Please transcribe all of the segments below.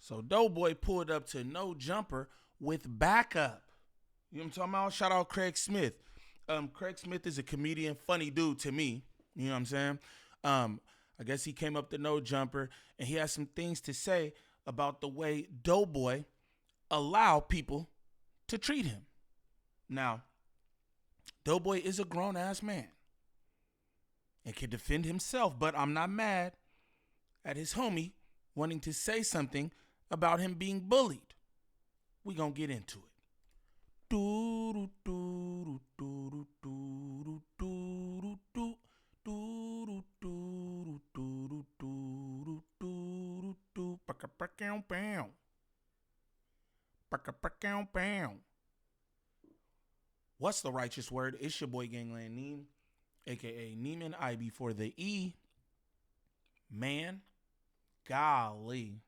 So Doughboy pulled up to No Jumper with backup. You know what I'm talking about? Shout out Kraig Smith. Kraig Smith is a comedian, funny dude to me. You know what I'm saying? I guess he came up to No Jumper, and he has some things to say about the way Doughboy allow people to treat him. Now, Doughboy is a grown-ass man and can defend himself, but I'm not mad at his homie wanting to say something about him being bullied. We gonna get into it. What's the righteous word? It's your boy Gangland Neem, aka Neiman IB for the E. Man, golly,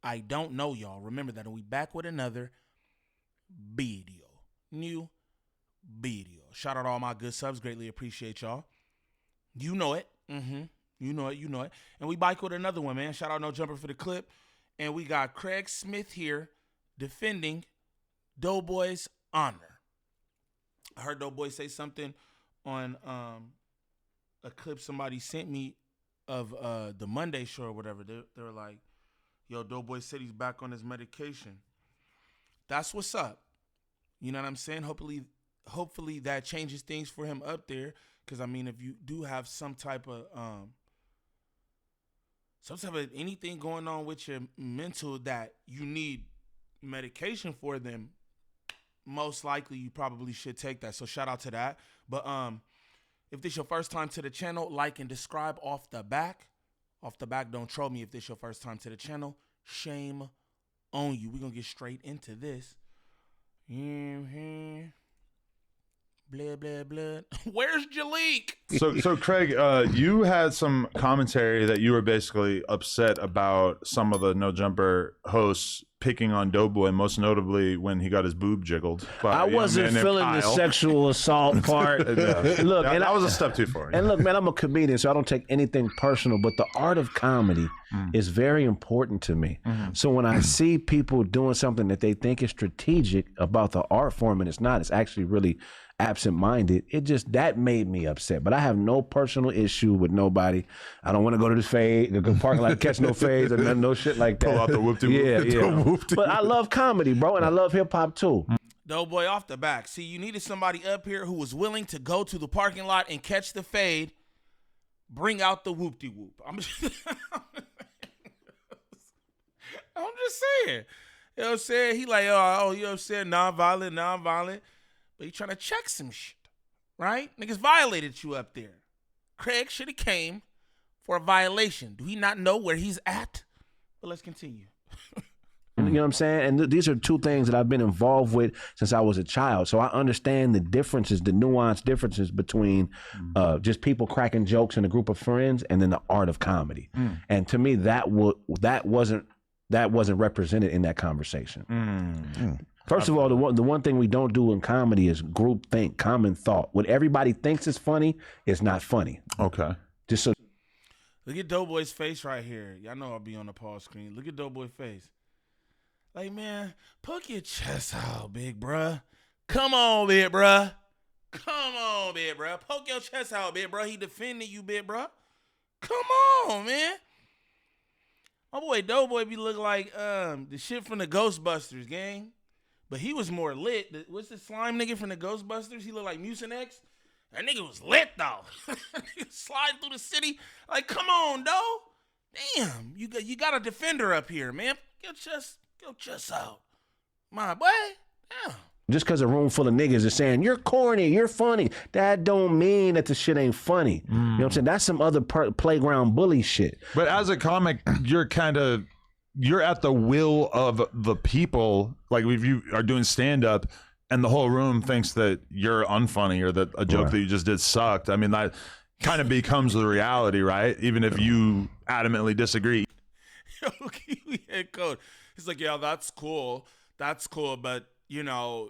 I don't know y'all. Remember that, and we back with another video. New video. Shout out all my good subs. Greatly appreciate y'all. You know it. You know it. And we back with another one, man. Shout out No Jumper for the clip. And we got Kraig Smith here defending Doughboy's honor. I heard Doughboy say something on a clip somebody sent me of the Monday show or whatever. They were like, yo, Doughboy said he's back on his medication. That's what's up. You know what I'm saying? Hopefully that changes things for him up there. Because, I mean, if you do have some type of anything going on with your mental that you need medication for, then most likely you probably should take that. So shout out to that. But if this your first time to the channel, like and describe off the back. Off the back, don't troll me if this your first time to the channel. Shame on you. We're going to get straight into this. Blah, blah, blah. Where's Jalik? So Kraig, you had some commentary that you were basically upset about some of the No Jumper hosts picking on Doughboy, most notably when he got his boob jiggled. I wasn't feeling the sexual assault part. Look, and that was a step too far. And look, man, I'm a comedian, so I don't take anything personal, but the art of comedy is very important to me. So when I see people doing something that they think is strategic about the art form, and it's not, it's actually really absent-minded, that made me upset. But I have no personal issue with nobody. I don't want to go to the parking lot, catch no fades, and no shit like that. Pull out the whoop-de-whoop. Yeah. But I love comedy, bro, and I love hip-hop too. Doughboy off the back. See, you needed somebody up here who was willing to go to the parking lot and catch the fade, bring out the whoop-de-whoop. I'm just saying. You know what I'm saying? He like, oh, you know what I'm saying? Non-violent. But he trying to check some shit, right? Niggas violated you up there. Kraig should have came for a violation. Do he not know where he's at? But let's continue. You know what I'm saying? And these are two things that I've been involved with since I was a child. So I understand the differences, the nuanced differences between just people cracking jokes in a group of friends and then the art of comedy. And to me, that wasn't represented in that conversation. First of all, the one thing we don't do in comedy is group think, common thought. What everybody thinks is funny is not funny. Okay. Just so. Look at Doughboy's face right here. Y'all know I'll be on the pause screen. Look at Doughboy's face. Like, man, poke your chest out, big bruh. Come on, big bruh. Poke your chest out, big bruh. He defending you, big bruh. Come on, man. My boy Doughboy be looking like the shit from the Ghostbusters, gang. But he was more lit. What's the slime nigga from the Ghostbusters? He looked like Mucinex. That nigga was lit, though. He was sliding through the city. Like, come on, though. Damn, you got a defender up here, man. Get your chest out. My boy, damn. Just because a room full of niggas is saying, you're corny, you're funny, that don't mean that the shit ain't funny. You know what I'm saying? That's some other playground bully shit. But as a comic, you're at the will of the people. Like if you are doing stand-up and the whole room thinks that you're unfunny or that a joke that you just did sucked, I mean, that kind of becomes the reality, right? Even if you adamantly disagree. Yo, Kiwi head coach. He's like, yeah, that's cool, but you know,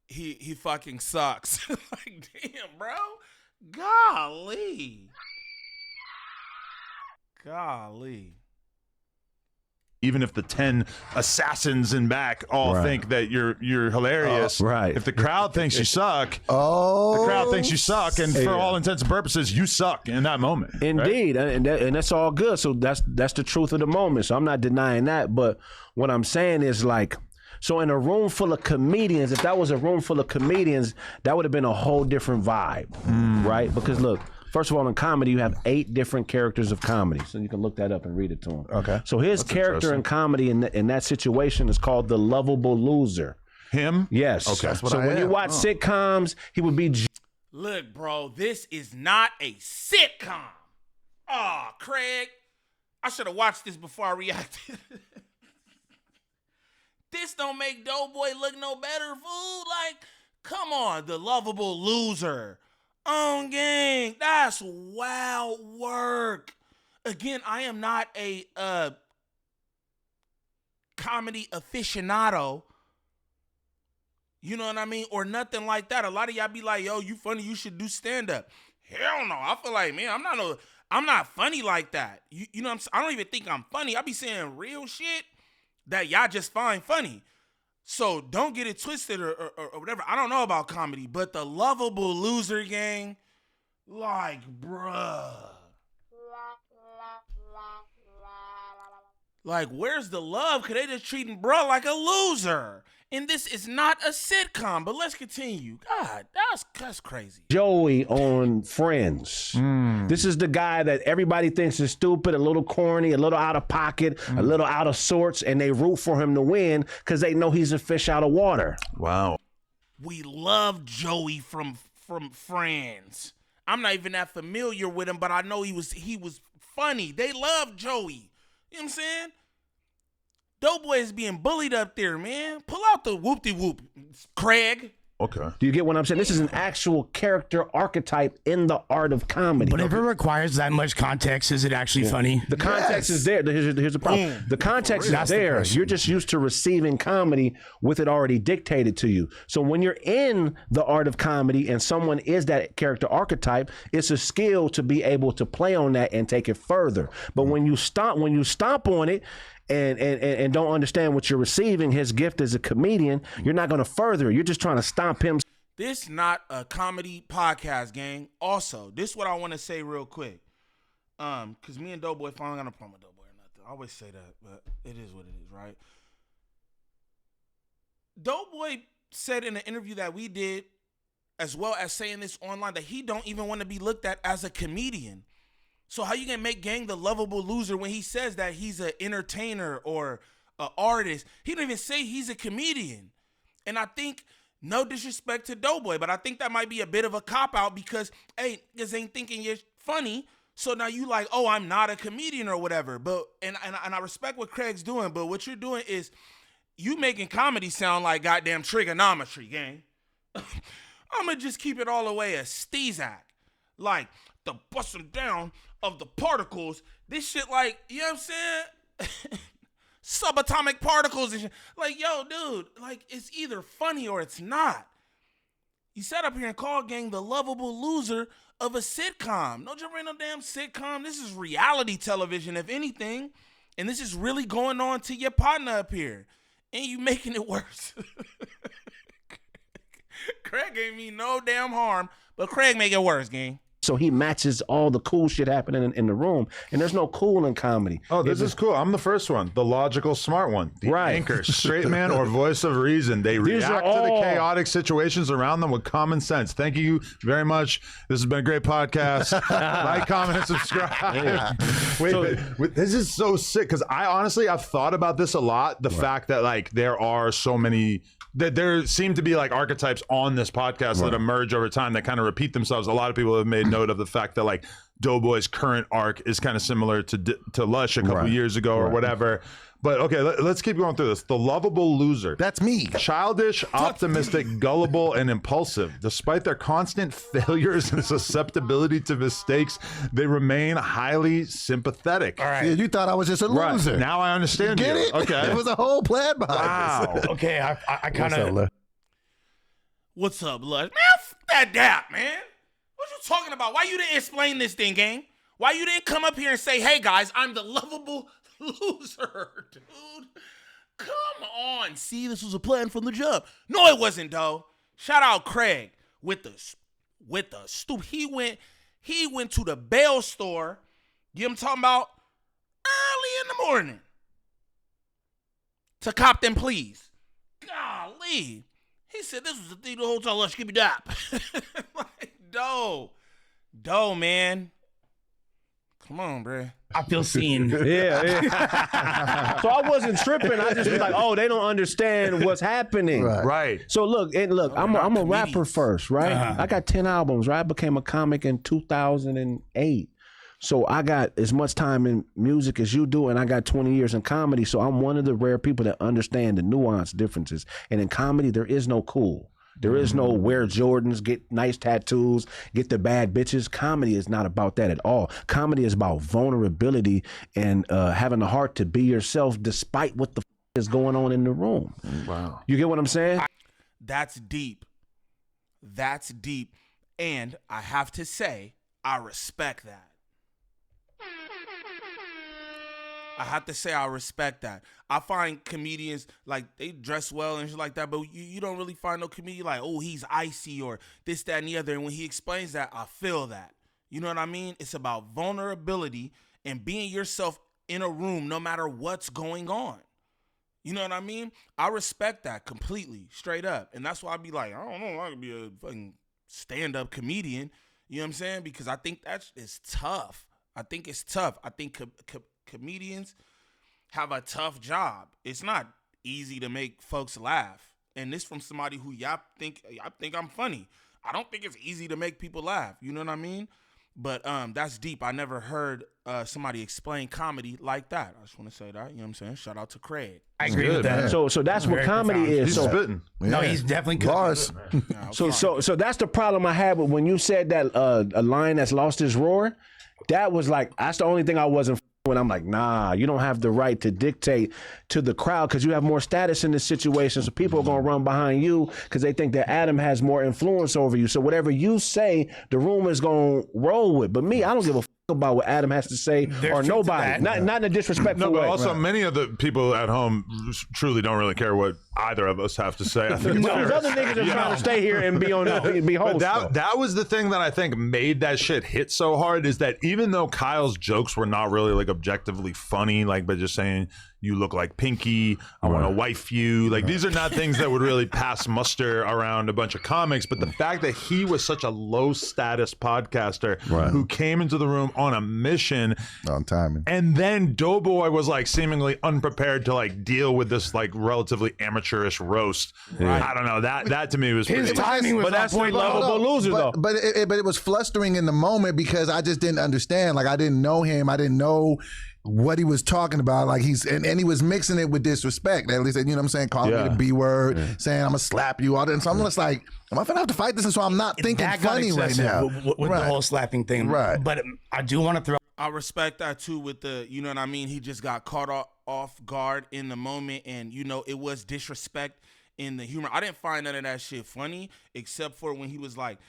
he fucking sucks. Like, damn, bro, golly. even if the 10 assassins in back all think that you're hilarious. Right. If the crowd thinks you suck, the crowd thinks you suck, and for all intents and purposes, you suck in that moment. Indeed, right? and that's all good. So that's the truth of the moment. So I'm not denying that. But what I'm saying is like, so in a room full of comedians, if that was a room full of comedians, that would have been a whole different vibe, right? Because look, first of all, in comedy, you have 8 different characters of comedy. So you can look that up and read it to him. Okay. So his character in comedy in that situation is called the lovable loser. Him? Yes. Okay. That's what so I when am. you watch sitcoms, he would be. Look, bro, this is not a sitcom. Oh, Kraig, I should have watched this before I reacted. This don't make Doughboy look no better, fool. Like, come on, the lovable loser. On gang, that's wild work. Again, I am not a comedy aficionado. You know what I mean? Or nothing like that. A lot of y'all be like, yo, you funny, you should do stand-up. Hell no. I feel like, man, I'm not funny like that. You know what I'm saying? I don't even think I'm funny. I be saying real shit that y'all just find funny. So don't get it twisted or whatever. I don't know about comedy, but the lovable loser gang, like, bruh. Like, where's the love? Because they just treating bruh like a loser. And this is not a sitcom, but let's continue. God, that's crazy. Joey on Friends. This is the guy that everybody thinks is stupid, a little corny, a little out of pocket, a little out of sorts, and they root for him to win because they know he's a fish out of water. Wow. We love Joey from Friends. I'm not even that familiar with him, but I know he was funny. They love Joey. You know what I'm saying? Doughboy is being bullied up there, man. Pull out the whoop-de-whoop, Kraig. Okay. Do you get what I'm saying? This is an actual character archetype in the art of comedy. But if it requires that much context, is it actually funny? The context is there. Here's the problem. The context is there. You're just used to receiving comedy with it already dictated to you. So when you're in the art of comedy and someone is that character archetype, it's a skill to be able to play on that and take it further. But when you stomp on it, and don't understand what you're receiving, his gift as a comedian, you're not going to further it. You're just trying to stomp him. This not a comedy podcast, gang. Also, this is what I want to say real quick. Because me and Doughboy finally got no problem with Doughboy or nothing. I always say that, but it is what it is, right? Doughboy said in an interview that we did, as well as saying this online, that he don't even want to be looked at as a comedian. So how you gonna make gang the lovable loser when he says that he's an entertainer or an artist? He don't even say he's a comedian. And I think, no disrespect to Doughboy, but I think that might be a bit of a cop-out because, hey, niggas ain't thinking you're funny. So now you like, oh, I'm not a comedian or whatever. But and I respect what Kraig's doing, but what you're doing is you making comedy sound like goddamn trigonometry, gang. I'm gonna just keep it all the way as Steezak. Like, the busting down of the particles, this shit like, you know what I'm saying? Subatomic particles and shit. Like, yo, dude, like, it's either funny or it's not. You sat up here and called gang the lovable loser of a sitcom. No, jump right no damn sitcom. This is reality television, if anything. And this is really going on to your partner up here. And you making it worse. Kraig ain't mean no damn harm, but Kraig make it worse, gang. So he matches all the cool shit happening in the room. And there's no cool in comedy. Oh, this is cool. I'm the first one. The logical, smart one. The anchor, straight man, or voice of reason. They react to the chaotic situations around them with common sense. Thank you very much. This has been a great podcast. Like, comment, and subscribe. Wait, this is so sick because I've thought about this a lot. The fact that like there are so many... that there seem to be like archetypes on this podcast that emerge over time that kind of repeat themselves. A lot of people have made note of the fact that like Doughboy's current arc is kind of similar to Lush a couple years ago or whatever. But okay, let's keep going through this. The lovable loser. That's me. Childish, optimistic, gullible, and impulsive. Despite their constant failures and susceptibility to mistakes, they remain highly sympathetic. All right. Yeah, you thought I was just a loser. Now I understand Get it? Okay. It was a whole plan behind this. Okay, I kind of... What's up, Lush? Man, f that dap, man. What you talking about? Why you didn't explain this thing, gang? Why you didn't come up here and say, hey, guys, I'm the lovable loser, dude. Come on. See, this was a plan from the jump. No, it wasn't, though. Shout out Kraig with the stoop. He went to the Bell store. You know what I'm talking about? Early in the morning. To cop them, please. Golly. He said this was the thing the hotel. Let's give me that. Like, dough, man. Come on, bruh. I feel seen. Yeah. So I wasn't tripping. I just was like, oh, they don't understand what's happening. Right. So look, I'm a rapper first, right? I got 10 albums, right? I became a comic in 2008. So I got as much time in music as you do, and I got 20 years in comedy. So I'm one of the rare people that understand the nuanced differences. And in comedy, there is no cool. There is no wear Jordans, get nice tattoos, get the bad bitches. Comedy is not about that at all. Comedy is about vulnerability and having the heart to be yourself despite what the is going on in the room. Wow. You get what I'm saying? That's deep. That's deep. And I have to say, I respect that. I have to say I respect that. I find comedians, like, they dress well and shit like that, but you don't really find no comedian like, oh, he's icy or this, that, and the other. And when he explains that, I feel that. You know what I mean? It's about vulnerability and being yourself in a room no matter what's going on. You know what I mean? I respect that completely, straight up. And that's why I be like, I don't know, I could be a fucking stand-up comedian. You know what I'm saying? Because I think that is tough. I think it's tough. I think comedians have a tough job. It's not easy to make folks laugh. And this from somebody who y'all think I'm funny. I don't think it's easy to make people laugh. You know what I mean? But that's deep. I never heard somebody explain comedy like that. I just want to say that. You know what I'm saying? Shout out to Kraig. I agree with that. So that's what comedy is. He's So spitting. No, he's definitely good. Bars. So that's the problem I had with when you said that a lion that's lost his roar. That was like, that's the only thing I wasn't when I'm like, nah, you don't have the right to dictate to the crowd because you have more status in this situation. So people are going to run behind you because they think that Adam has more influence over you. So whatever you say, the room is going to roll with. But me, I don't give a about what Adam has to say or nobody. Not in a disrespectful way. No, but also many of the people at home truly don't really care what either of us have to say. I think Those other niggas are trying to stay here and be hosts. But that was the thing that I think made that shit hit so hard is that even though Kyle's jokes were not really like objectively funny, like by just saying you look like Pinky, I want to wife you, like these are not things that would really pass muster around a bunch of comics. But the fact that he was such a low status podcaster who came into the room on a mission on timing, and then Doughboy was like seemingly unprepared to like deal with this like relatively amateurish roast. I don't know, that to me was His pretty timing was but that's on point. what lovable losers though. but it was flustering in the moment because I just didn't understand. Like I didn't know him. I didn't know what he was talking about. Like and he was mixing it with disrespect. At least, you know what I'm saying? Calling me the B word, saying I'm gonna slap you. All that. And so I'm just like, am I gonna have to fight this? And so I'm not thinking That got funny right now. with the whole slapping thing. Right. But I do want to throw. I respect that too with the, you know what I mean? He just got caught off guard in the moment and, you know, it was disrespect in the humor. I didn't find none of that shit funny except for when he was like,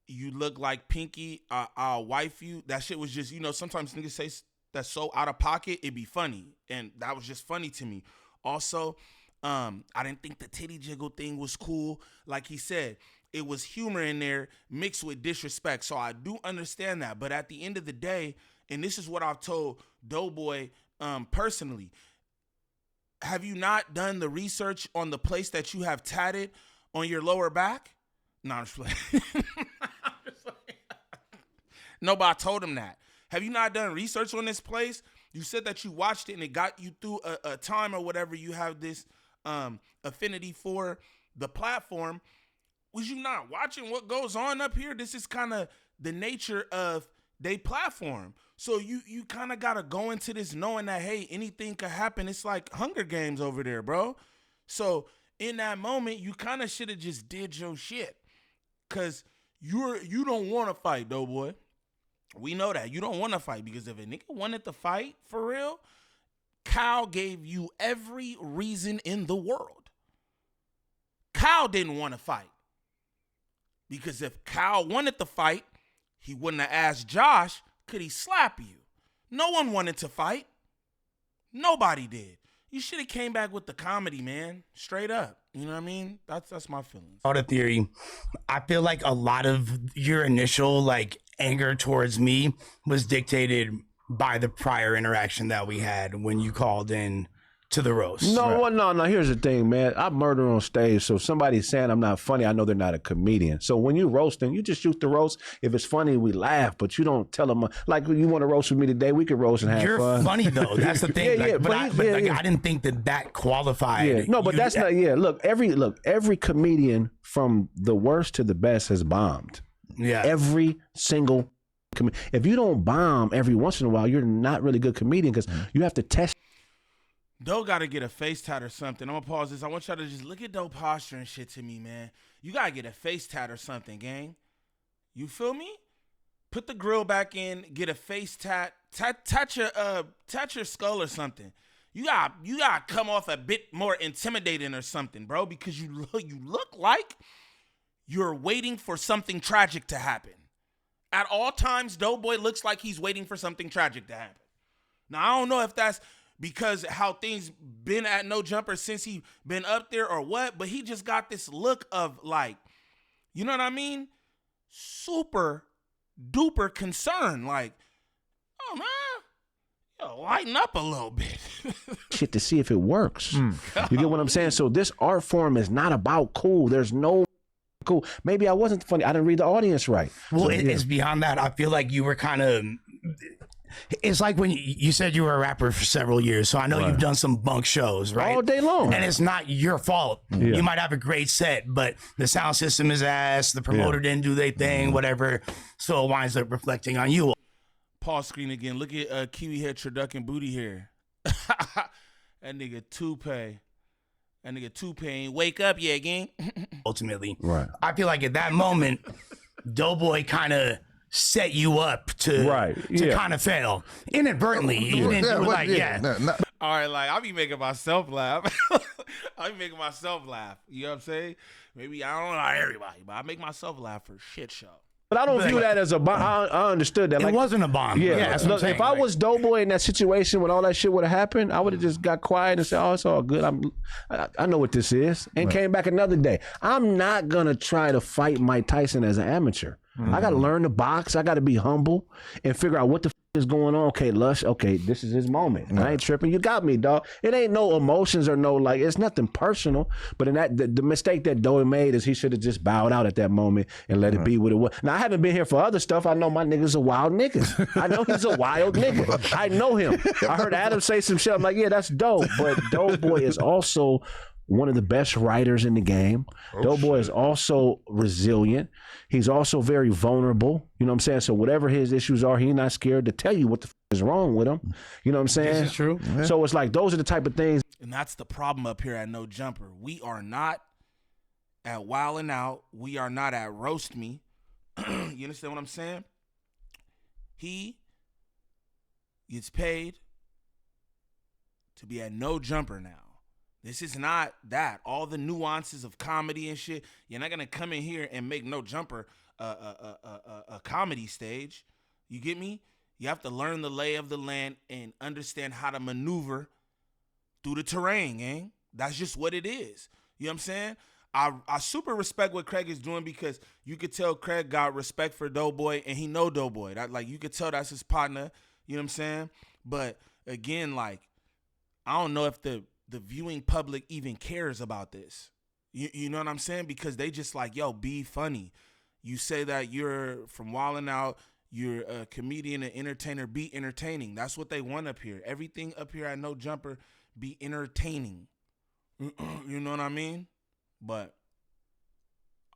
you look like Pinky, I'll wife you. That shit was just, you know, sometimes niggas say that's so out of pocket, it'd be funny. And that was just funny to me. Also, I didn't think the titty jiggle thing was cool. Like he said, it was humor in there mixed with disrespect. So I do understand that. But at the end of the day, and this is what I've told Doughboy personally, have you not done the research on the place that you have tatted on your lower back? No, I'm just playing. Nobody told him that. Have you not done research on this place? You said that you watched it and it got you through a time or whatever. You have this affinity for the platform. Was you not watching what goes on up here? This is kind of the nature of they platform. So you kind of got to go into this knowing that, hey, anything could happen. It's like Hunger Games over there, bro. So in that moment, you kind of should have just did your shit. Because you don't want to fight, Doughboy. We know that. You don't want to fight because if a nigga wanted to fight for real, Kyle gave you every reason in the world. Kyle didn't want to fight. Because if Kyle wanted to fight, he wouldn't have asked Josh, could he slap you? No one wanted to fight. Nobody did. You should have came back with the comedy, man. Straight up. You know what I mean? That's my feelings. All the theory. I feel like a lot of your initial like anger towards me was dictated by the prior interaction that we had when you called in to the roast. No. Here's the thing, man. I murder on stage, so if somebody's saying I'm not funny, I know they're not a comedian. So when you roasting, you just shoot the roast. If it's funny, we laugh, but you don't tell them like you want to roast with me today. We could roast and have You're fun. funny though. That's the thing. I didn't think that qualified. Yeah. No, but that's not. Yeah, look, every comedian from the worst to the best has bombed. Yeah, every single. If you don't bomb every once in a while, you're not really a good comedian because you have to test. Doe got to get a face tat or something. I'm going to pause this. I want y'all to just look at Doe posture and shit to me, man. You got to get a face tat or something, gang. You feel me? Put the grill back in, get a face tat. Tat your skull or something. You got to come off a bit more intimidating or something, bro, because you look like you're waiting for something tragic to happen. At all times, Doughboy looks like he's waiting for something tragic to happen. Now, I don't know if that's because how things been at No Jumper since he been up there or what, but he just got this look of like, you know what I mean? Super duper concern. Like, oh man, yo, lighten up a little bit. Shit to see if it works. You get what I'm saying? So this art form is not about cool. There's no cool. Maybe I wasn't funny. I didn't read the audience right. Well, So, it's beyond that. I feel like you were kind of. It's like when you said you were a rapper for several years, so I know you've done some bunk shows, right? All day long. And it's not your fault. You might have a great set, but the sound system is ass, the promoter didn't do their thing, whatever, so it winds up reflecting on you. Pause screen again. Look at Kiwi Head Turducken Booty here. That nigga Toupee. That nigga Toupee ain't wake up yet, gang. Ultimately. Right. I feel like at that moment, Doughboy kind of set you up to kind of fail inadvertently. He didn't do it like All right, like I be making myself laugh. I be making myself laugh. You know what I'm saying? Maybe I don't know everybody, but I make myself laugh for shit show. But I don't view that as a bomb. I understood that. It wasn't a bomb. Yeah, that's what I'm saying. If I was Doughboy in that situation when all that shit would have happened, I would have just got quiet and said, "Oh, it's all good. I know what this is," and came back another day. I'm not gonna try to fight Mike Tyson as an amateur. I got to learn to box. I got to be humble and figure out what the is going on. Okay, Lush. Okay, this is his moment. I ain't tripping. You got me, dog. It ain't no emotions or no like. It's nothing personal. But in that, the mistake that Doughboy made is he should have just bowed out at that moment and let it be what it was. Now I haven't been here for other stuff. I know my niggas are wild niggas. I know he's a wild nigga. I know him. I heard Adam say some shit. I'm like, yeah, that's dope. But Doughboy is also one of the best writers in the game. Doughboy is also resilient. He's also very vulnerable. You know what I'm saying? So whatever his issues are, he's not scared to tell you what the is wrong with him. You know what I'm saying? This is true. So it's like those are the type of things. And that's the problem up here at No Jumper. We are not at Wildin' Out. We are not at Roast Me. You understand what I'm saying? He gets paid to be at No Jumper now. This is not that. All the nuances of comedy and shit. You're not gonna come in here and make No Jumper a comedy stage. You get me? You have to learn the lay of the land and understand how to maneuver through the terrain, gang. That's just what it is. You know what I'm saying? I super respect what Kraig is doing because you could tell Kraig got respect for Doughboy and he know Doughboy. That like you could tell that's his partner. You know what I'm saying? But again, like I don't know if the viewing public even cares about this. You know what I'm saying? Because they just like, yo, be funny. You say that you're from Wildin' Out, you're a comedian, an entertainer, be entertaining. That's what they want up here. Everything up here at No Jumper, be entertaining. You know what I mean? But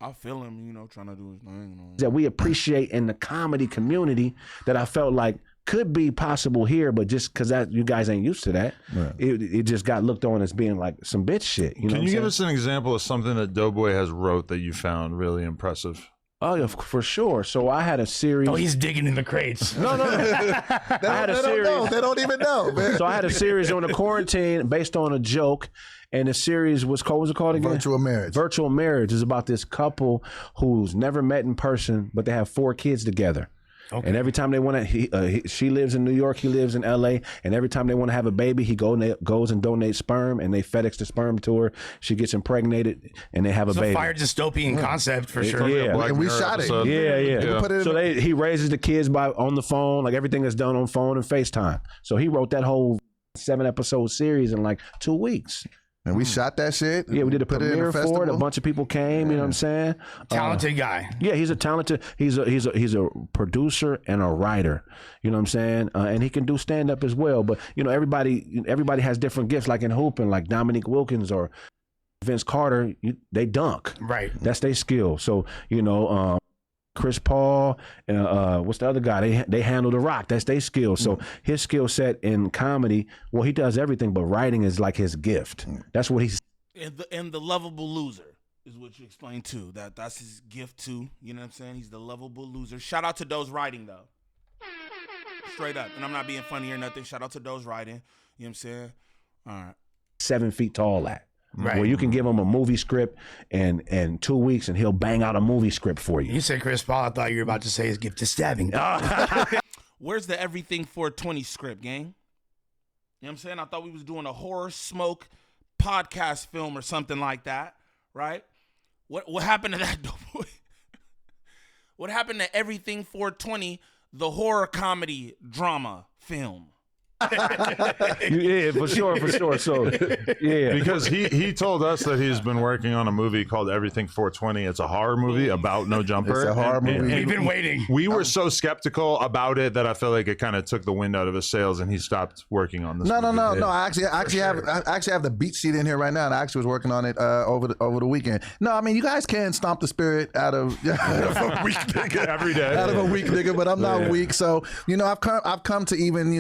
I feel him, you know, trying to do his thing. You know? That we appreciate in the comedy community that I felt like could be possible here, but just because that you guys ain't used to that, it just got looked on as being like some bitch shit. You know Can you give us an example of something that Doughboy has wrote that you found really impressive? Oh, yeah, for sure. So I had a series. Oh, he's digging in the crates. No. I had a series. They don't even know, man. So I had a series on the quarantine based on a joke, and the series was called. What was it called again? Virtual Marriage. Virtual Marriage is about this couple who's never met in person, but they have 4 kids together. Okay. And every time they want to, she lives in New York, he lives in LA, and every time they want to have a baby, he goes and donates sperm, and they FedEx the sperm to her. She gets impregnated, and they have a baby. It's a fire dystopian concept for sure. Yeah, and we shot episode. it. Yeah. So he raises the kids on the phone, like everything that's done on phone and FaceTime. So he wrote that whole 7-episode series in like 2 weeks. And we shot that shit. Yeah, we did a premiere for it. A bunch of people came. You know what I'm saying? Talented guy. Yeah, he's a talented. He's a producer and a writer. You know what I'm saying? And he can do stand up as well. But you know, everybody has different gifts. Like in hooping, like Dominique Wilkins or Vince Carter, they dunk. Right. That's their skill. So you know. Chris Paul, what's the other guy? They handle the rock. That's their skill. So his skill set in comedy, well, he does everything, but writing is like his gift. That's what he's. And the lovable loser is what you explained too. That's his gift too. You know what I'm saying? He's the lovable loser. Shout out to Doe's writing though. Straight up. And I'm not being funny or nothing. Shout out to Doe's writing. You know what I'm saying? All right. 7 feet tall at. Right. Where you can give him a movie script and 2 weeks and he'll bang out a movie script for you. You said Chris Paul. I thought you were about to say his gift is stabbing. Where's the Everything 420 script, gang? You know what I'm saying? I thought we was doing a horror smoke podcast film or something like that, right? What happened to that, Doughboy? What happened to Everything 420, the horror comedy drama film? Yeah, for sure. So, yeah. Because he told us that he's been working on a movie called Everything 420. It's a horror movie about No Jumper. It's a horror movie. We've been waiting. We were so skeptical about it that I feel like it kind of took the wind out of his sails, and he stopped working on this. No. movie. I actually have the beat sheet in here right now, and I actually was working on it over the weekend. No, I mean you guys can stomp the spirit out of a weak nigga Every day. out of a weak nigga, but I'm not weak. So you know, I've come to even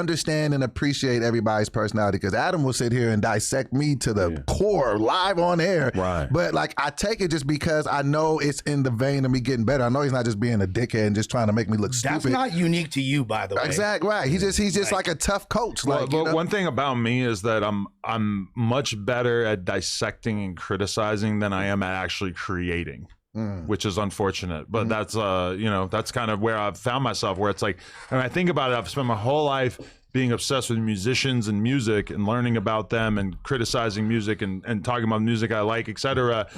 understand and appreciate everybody's personality, because Adam will sit here and dissect me to the core live on air. Right. But like I take it just because I know it's in the vein of me getting better. I know he's not just being a dickhead and just trying to make me look stupid. That's not unique to you, by the way. Exactly right. He's just like a tough coach. But one thing about me is that I'm much better at dissecting and criticizing than I am at actually creating. Which is unfortunate, but that's that's kind of where I've found myself, where it's like, when I think about it, I've spent my whole life being obsessed with musicians and music and learning about them and criticizing music and talking about music I like, etc.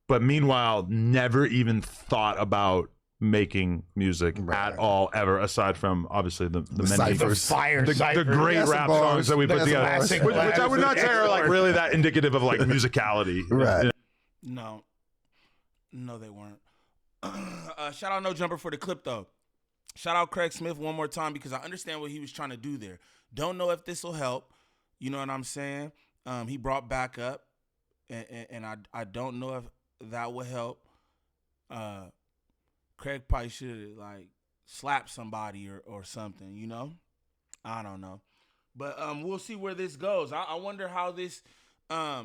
But meanwhile, never even thought about making music at all ever, aside from obviously the many the great rap songs that we put together, which I would not say are like really that indicative of like musicality. Right. No, they weren't. Shout out No Jumper for the clip, though. Shout out Kraig Smith one more time, because I understand what he was trying to do there. Don't know if this will help. You know what I'm saying? He brought back up, and I don't know if that will help. Kraig probably should like slap somebody or something, you know? I don't know. But we'll see where this goes. I wonder how this... how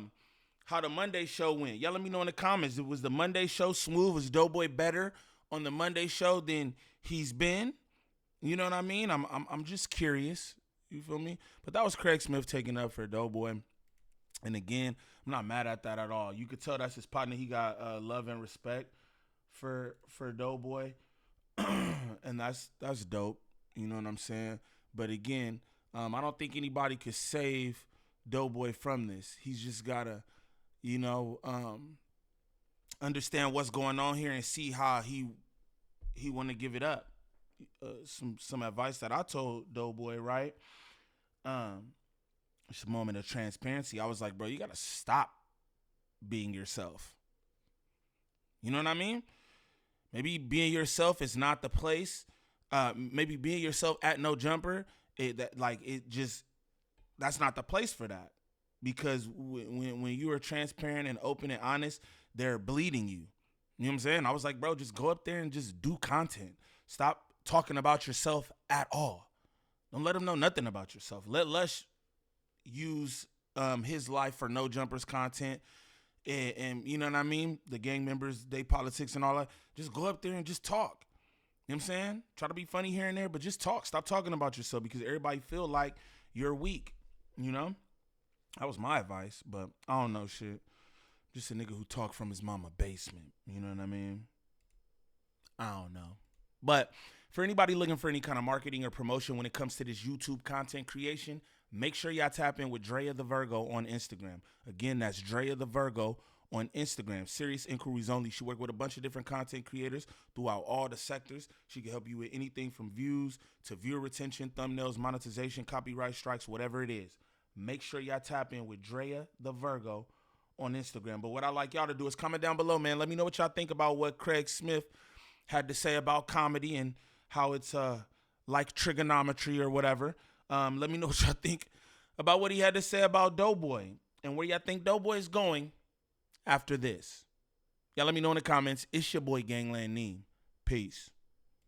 the Monday show went. Y'all let me know in the comments. Was the Monday show smooth? Was Doughboy better on the Monday show than he's been? You know what I mean? I'm just curious. You feel me? But that was Kraig Smith taking up for Doughboy. And again, I'm not mad at that at all. You could tell that's his partner. He got love and respect for Doughboy. And that's dope. You know what I'm saying? But again, I don't think anybody could save Doughboy from this. He's just gotta understand what's going on here and see how he want to give it up. Some advice that I told Doughboy, right? It's a moment of transparency. I was like, bro, you gotta stop being yourself. You know what I mean? Maybe being yourself is not the place. Maybe being yourself at No Jumper, that's not the place for that. Because when you are transparent and open and honest, they're bleeding you. You know what I'm saying? I was like, bro, just go up there and just do content. Stop talking about yourself at all. Don't let them know nothing about yourself. Let Lush use his life for No Jumpers content. And you know what I mean? The gang members, they politics and all that. Just go up there and just talk. You know what I'm saying? Try to be funny here and there, but just talk. Stop talking about yourself, because everybody feel like you're weak, you know? That was my advice, but I don't know shit. Just a nigga who talked from his mama basement. You know what I mean? I don't know. But For anybody looking for any kind of marketing or promotion when it comes to this YouTube content creation, make sure y'all tap in with Drea the Virgo on Instagram. Again, that's Drea the Virgo on Instagram. Serious inquiries only. She works with a bunch of different content creators throughout all the sectors. She can help you with anything from views to viewer retention, thumbnails, monetization, copyright strikes, whatever it is. Make sure y'all tap in with Drea the Virgo on Instagram. But what I'd like y'all to do is comment down below, man. Let me know what y'all think about what Kraig Smith had to say about comedy and how it's like trigonometry or whatever. Let me know what y'all think about what he had to say about Doughboy and where y'all think Doughboy is going after this. Y'all let me know in the comments. It's your boy Gangland Neem. Peace.